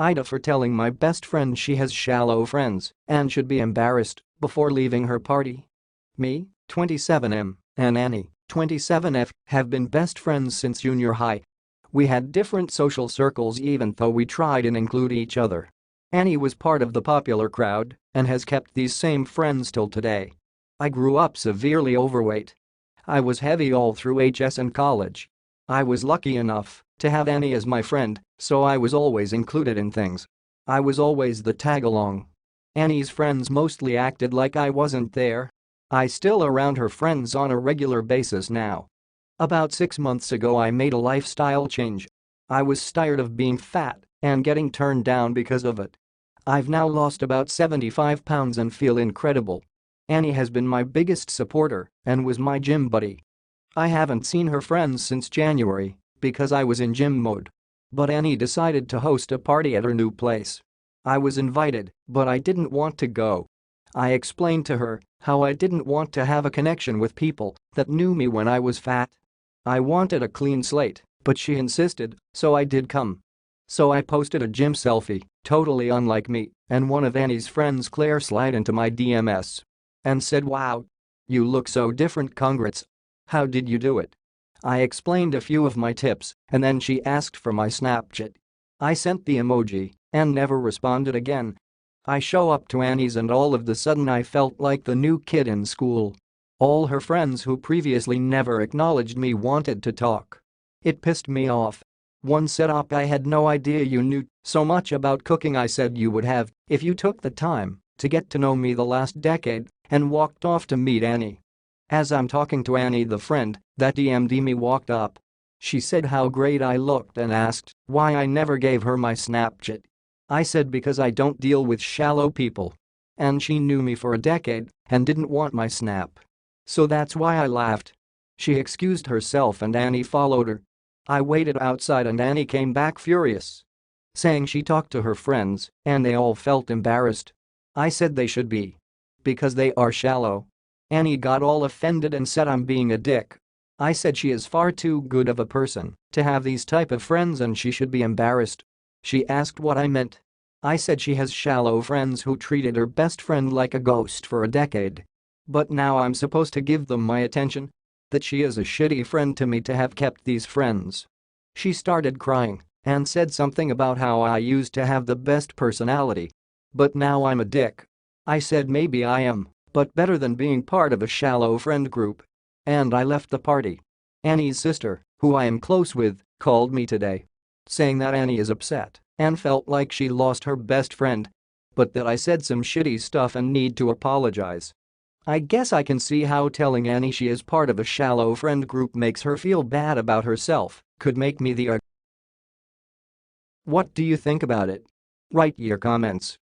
AITA for telling my best friend she has shallow friends and should be embarrassed before leaving her party. Me, 27M, and Annie, 27F, have been best friends since junior high. We had different social circles even though we tried and include each other. Annie was part of the popular crowd and has kept these same friends till today. I grew up severely overweight. I was heavy all through HS and college. I was lucky enough to have Annie as my friend, so I was always included in things. I was always the tag-along. Annie's friends mostly acted like I wasn't there. I still around her friends on a regular basis now. About 6 months ago I made a lifestyle change. I was tired of being fat and getting turned down because of it. I've now lost about 75 pounds and feel incredible. Annie has been my biggest supporter and was my gym buddy. I haven't seen her friends since January because I was in gym mode. But Annie decided to host a party at her new place. I was invited, but I didn't want to go. I explained to her how I didn't want to have a connection with people that knew me when I was fat. I wanted a clean slate, but she insisted, so I did come. So I posted a gym selfie, totally unlike me, and one of Annie's friends Claire slid into my DMs and said, "Wow. You look so different, congrats. How did you do it?" I explained a few of my tips and then she asked for my Snapchat. I sent the emoji and never responded again. I show up to Annie's and all of the sudden I felt like the new kid in school. All her friends who previously never acknowledged me wanted to talk. It pissed me off. One said, "I had no idea you knew so much about cooking." I said you would have if you took the time to get to know me the last decade, and walked off to meet Annie. As I'm talking to Annie, the friend that DM'd me walked up. She said how great I looked and asked why I never gave her my Snapchat. I said because I don't deal with shallow people. And she knew me for a decade and didn't want my snap. So that's why I laughed. She excused herself and Annie followed her. I waited outside and Annie came back furious, saying she talked to her friends and they all felt embarrassed. I said they should be. Because they are shallow. Annie got all offended and said I'm being a dick. I said she is far too good of a person to have these type of friends and she should be embarrassed. She asked what I meant. I said she has shallow friends who treated her best friend like a ghost for a decade. But now I'm supposed to give them my attention? That she is a shitty friend to me to have kept these friends. She started crying and said something about how I used to have the best personality. But now I'm a dick. I said maybe I am, but better than being part of a shallow friend group. And I left the party. Annie's sister, who I am close with, called me today, saying that Annie is upset and felt like she lost her best friend. But that I said some shitty stuff and need to apologize. I guess I can see how telling Annie she is part of a shallow friend group makes her feel bad about herself could make me the. What do you think about it? Write your comments.